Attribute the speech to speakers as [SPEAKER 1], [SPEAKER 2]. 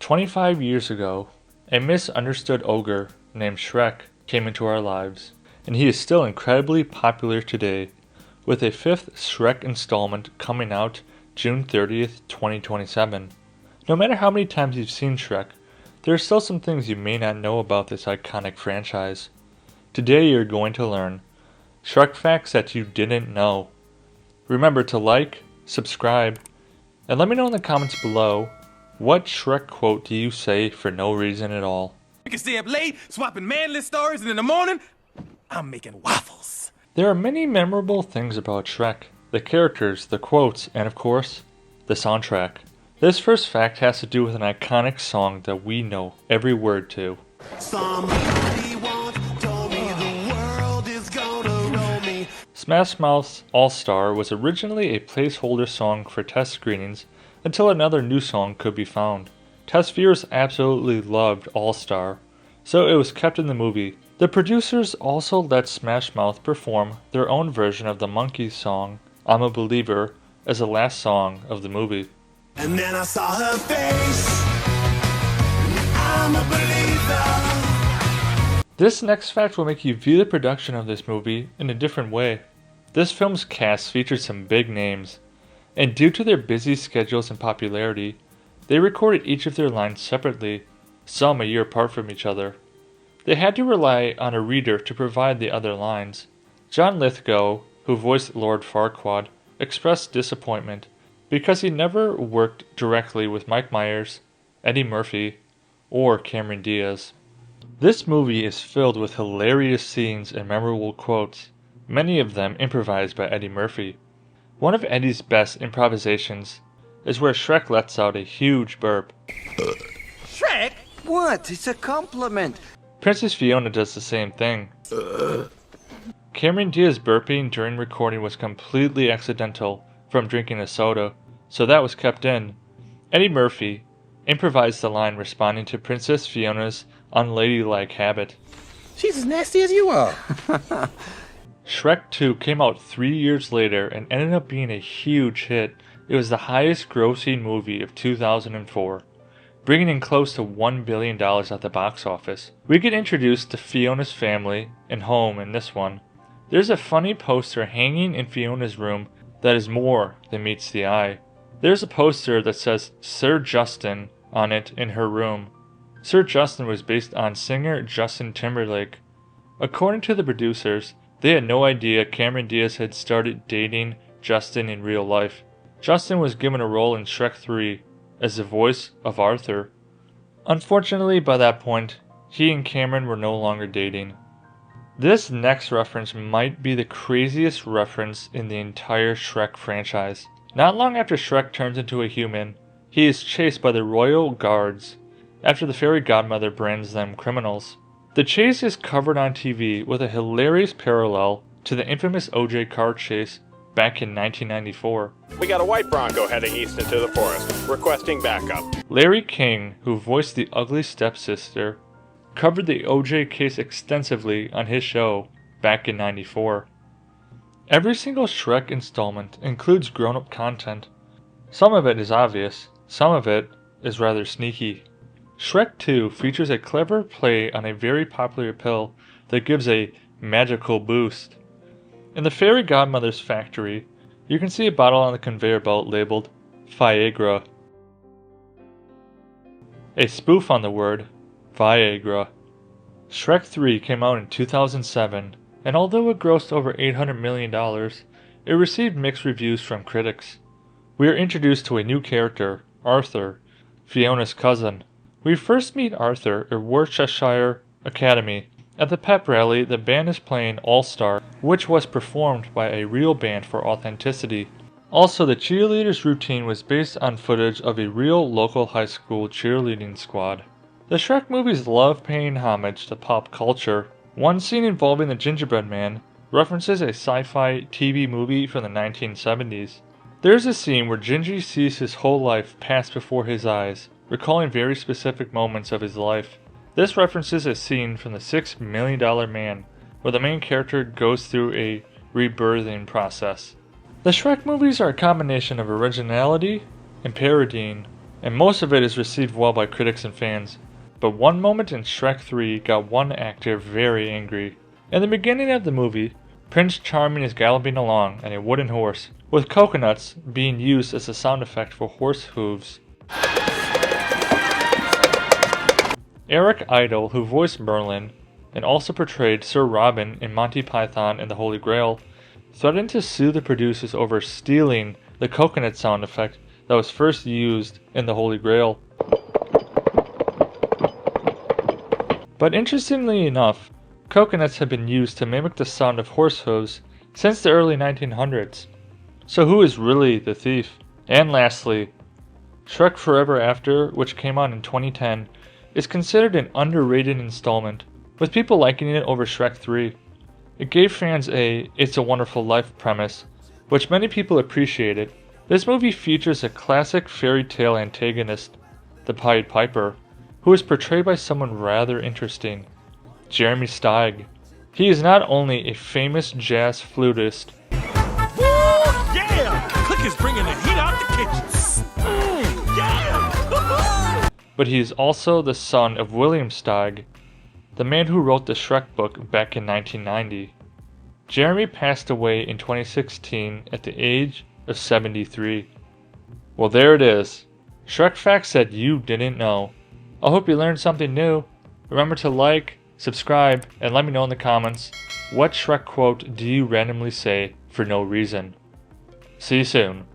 [SPEAKER 1] 25 years ago, a misunderstood ogre named Shrek came into our lives, and he is still incredibly popular today, with a fifth Shrek installment coming out June 30th, 2027. No matter how many times you've seen Shrek, there are still some things you may not know about this iconic franchise. Today you're going to learn Shrek facts that you didn't know. Remember to like, subscribe, and let me know in the comments below, what Shrek quote do you say for no reason at all?
[SPEAKER 2] You can stay up late, swapping manly stories, and in the morning, I'm making waffles.
[SPEAKER 1] There are many memorable things about Shrek. The characters, the quotes, and of course, the soundtrack. This first fact has to do with an iconic song that we know every word to.
[SPEAKER 3] Somebody once told me the world is gonna roll me.
[SPEAKER 1] Smash Mouth's All-Star was originally a placeholder song for test screenings until another new song could be found. Test viewers absolutely loved All-Star, so it was kept in the movie. The producers also let Smash Mouth perform their own version of the Monkees song, I'm a Believer, as the last song of the movie.
[SPEAKER 3] And then I saw her face. I'm a believer.
[SPEAKER 1] This next fact will make you view the production of this movie in a different way. This film's cast featured some big names, and due to their busy schedules and popularity, they recorded each of their lines separately, some a year apart from each other. They had to rely on a reader to provide the other lines. John Lithgow, who voiced Lord Farquaad, expressed disappointment because he never worked directly with Mike Myers, Eddie Murphy, or Cameron Diaz. This movie is filled with hilarious scenes and memorable quotes, many of them improvised by Eddie Murphy. One of Eddie's best improvisations is where Shrek lets out a huge burp.
[SPEAKER 2] Shrek?
[SPEAKER 4] What? It's a compliment.
[SPEAKER 1] Princess Fiona does the same thing. Cameron Diaz burping during recording was completely accidental from drinking a soda, so that was kept in. Eddie Murphy improvised the line responding to Princess Fiona's unladylike habit.
[SPEAKER 2] She's as nasty as you are.
[SPEAKER 1] Shrek 2 came out 3 years later and ended up being a huge hit. It was the highest grossing movie of 2004, bringing in close to $1 billion at the box office. We get introduced to Fiona's family and home in this one. There's a funny poster hanging in Fiona's room that is more than meets the eye. There's a poster that says Sir Justin on it in her room. Sir Justin was based on singer Justin Timberlake. According to the producers, they had no idea Cameron Diaz had started dating Justin in real life. Justin was given a role in Shrek 3 as the voice of Arthur. Unfortunately, by that point, he and Cameron were no longer dating. This next reference might be the craziest reference in the entire Shrek franchise. Not long after Shrek turns into a human, he is chased by the royal guards after the fairy godmother brands them criminals. The chase is covered on TV with a hilarious parallel to the infamous OJ car chase back in 1994.
[SPEAKER 5] We got a white Bronco heading east into the forest, requesting backup.
[SPEAKER 1] Larry King, who voiced the ugly stepsister, covered the OJ case extensively on his show back in '94. Every single Shrek installment includes grown-up content. Some of it is obvious, some of it is rather sneaky. Shrek 2 features a clever play on a very popular pill that gives a magical boost. In the fairy godmother's factory, you can see a bottle on the conveyor belt labeled Viagra, a spoof on the word Viagra. Shrek 3 came out in 2007, and although it grossed over $800 million, it received mixed reviews from critics. We are introduced to a new character, Arthur, Fiona's cousin. We first meet Arthur at Worcestershire Academy. At the pep rally, the band is playing All-Star, which was performed by a real band for authenticity. Also, the cheerleaders' routine was based on footage of a real local high school cheerleading squad. The Shrek movies love paying homage to pop culture. One scene involving the gingerbread man references a sci-fi TV movie from the 1970s. There's a scene where Gingy sees his whole life pass before his eyes, recalling very specific moments of his life. This references a scene from the $6 Million Man, where the main character goes through a rebirthing process. The Shrek movies are a combination of originality and parodying and most of it is received well by critics and fans. But one moment in Shrek 3 got one actor very angry. In the beginning of the movie, Prince Charming is galloping along on a wooden horse, with coconuts being used as a sound effect for horse hooves. Eric Idle, who voiced Merlin and also portrayed Sir Robin in Monty Python and the Holy Grail, threatened to sue the producers over stealing the coconut sound effect that was first used in the Holy Grail. But interestingly enough, coconuts have been used to mimic the sound of horse hooves since the early 1900s. So who is really the thief? And lastly, Shrek Forever After, which came out in 2010, is considered an underrated installment, with people liking it over Shrek 3. It gave fans a "It's a Wonderful Life" premise, which many people appreciated. This movie features a classic fairy tale antagonist, the Pied Piper, who is portrayed by someone rather interesting, Jeremy Steig. He is not only a famous jazz flutist,
[SPEAKER 2] Yeah! Click is bringing the heat out the kitchen. Yeah!
[SPEAKER 1] but he is also the son of William Steig, the man who wrote the Shrek book back in 1990. Jeremy passed away in 2016 at the age of 73. Well, there it is. Shrek facts that you didn't know. I hope you learned something new. Remember to like, subscribe, and let me know in the comments, what Shrek quote do you randomly say for no reason? See you soon.